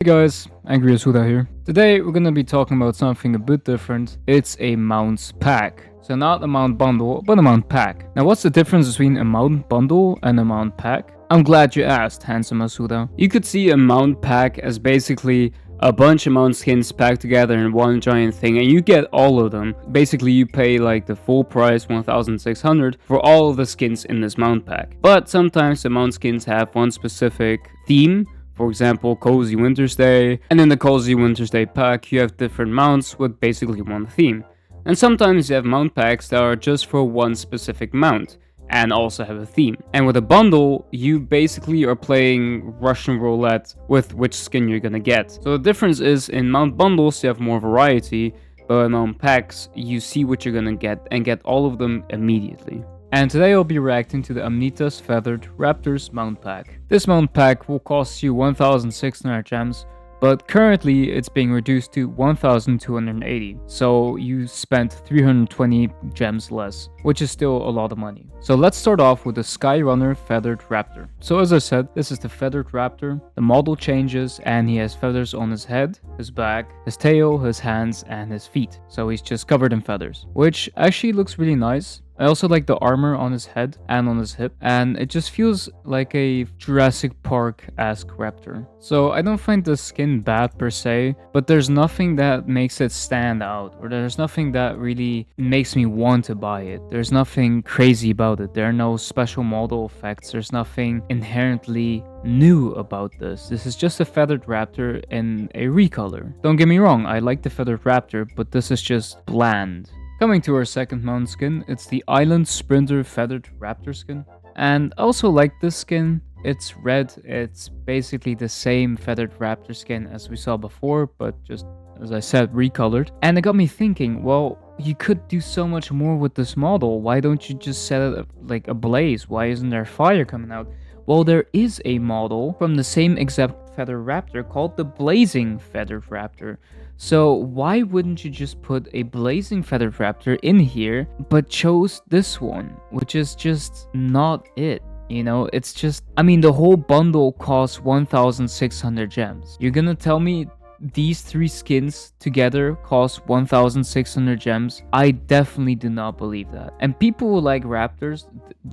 Hey guys, Angry Yasuda here. Today we're gonna be talking about something a bit different. It's a mounts pack. So not a mount bundle, but a mount pack. Now what's the difference between a mount bundle and a mount pack? I'm glad you asked, handsome Asuda. You could see a mount pack as basically a bunch of mount skins packed together in one giant thing, and you get all of them. Basically you pay like the full price, 1,600, for all of the skins in this mount pack. But sometimes the mount skins have one specific theme. For example, Cozy Winter's Day, and in the Cozy Winter's Day pack you have different mounts with basically one theme. And sometimes you have mount packs that are just for one specific mount, and also have a theme. And with a bundle, you basically are playing Russian roulette with which skin you're gonna get. So the difference is in mount bundles you have more variety, but in mount packs you see what you're gonna get and get all of them immediately. And today I'll be reacting to the Amnita's Feathered Raptors mount pack. This mount pack will cost you 1,600 gems, but currently it's being reduced to 1,280, so you spent 320 gems less, which is still a lot of money. So let's start off with the Skyrunner Feathered Raptor. So as I said, this is the Feathered Raptor. The model changes and he has feathers on his head, his back, his tail, his hands, and his feet. So he's just covered in feathers, which actually looks really nice. I also like the armor on his head and on his hip, and it just feels like a Jurassic Park-esque raptor. So I don't find the skin bad per se, but there's nothing that makes it stand out, or there's nothing that really makes me want to buy it. There's nothing crazy about it. There are no special model effects. There's nothing inherently new about this. This is just a feathered raptor in a recolor. Don't get me wrong, I like the feathered raptor, but this is just bland. Coming to our second mount skin, it's the Island Sprinter Feathered Raptor skin. And I also like this skin. It's red, it's basically the same Feathered Raptor skin as we saw before, but just, as I said, recolored. And it got me thinking, well, you could do so much more with this model. Why don't you just set it like ablaze? Why isn't there fire coming out? Well, there is a model from the same exact Feathered Raptor called the Blazing Feathered Raptor. So why wouldn't you just put a Blazing Feathered Raptor in here, but chose this one, which is just not it? You know, it's just, I mean, the whole bundle costs 1,600 gems. You're gonna tell me these three skins together cost 1,600 gems? I definitely do not believe that. And people who like raptors,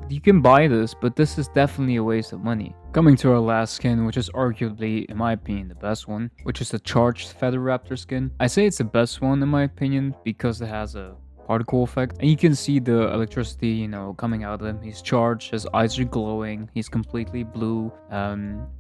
you can buy this, but this is definitely a waste of money. Coming to our last skin, which is arguably, in my opinion, the best one, which is the Charged Feather Raptor skin. I say it's the best one in my opinion because it has a particle effect, and you can see the electricity, you know, coming out of him. He's charged, his eyes are glowing, he's completely blue.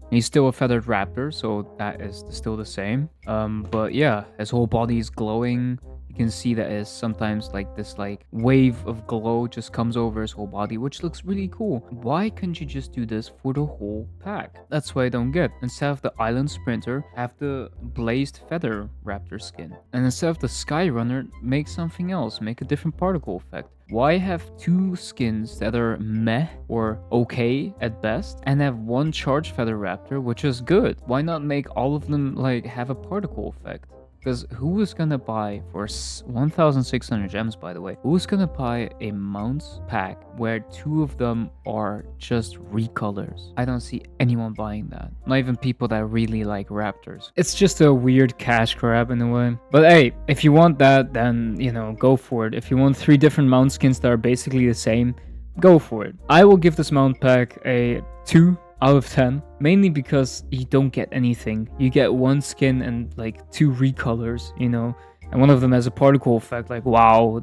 He's still a feathered raptor, so that is still the same. But yeah, his whole body is glowing. You can see that is sometimes like this like wave of glow just comes over his whole body, which looks really cool. Why couldn't you just do this for the whole pack? That's what I don't get. Instead of the Island Sprinter, have the Blazed Feather Raptor skin. And instead of the Skyrunner, make something else. Make a different particle effect. Why have two skins that are meh or okay at best, and have one Charged Feather Raptor which is good? Why not make all of them like have a particle effect? Because who is gonna buy for 1,600 gems, by the way? Who is gonna buy a mounts pack where two of them are just recolors? I don't see anyone buying that. Not even people that really like raptors. It's just a weird cash grab in a way. But hey, if you want that, then, you know, go for it. If you want three different mount skins that are basically the same, go for it. I will give this mount pack a 2 out of 10, mainly because you don't get anything. You get one skin and like two recolors, you know, and one of them has a particle effect. Like, wow,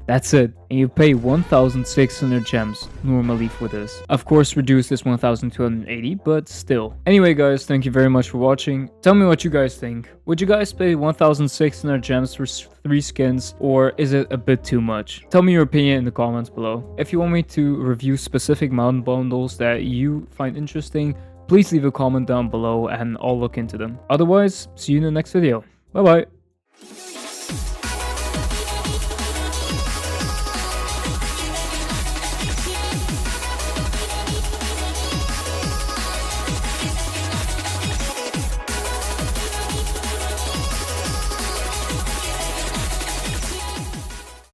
that's it. And you pay 1,600 gems normally for this. Of course, reduce this 1,280, but still. Anyway, guys, thank you very much for watching. Tell me what you guys think. Would you guys pay 1,600 gems for three skins, or is it a bit too much? Tell me your opinion in the comments below. If you want me to review specific mount bundles that you find interesting, please leave a comment down below and I'll look into them. Otherwise, see you in the next video. Bye bye.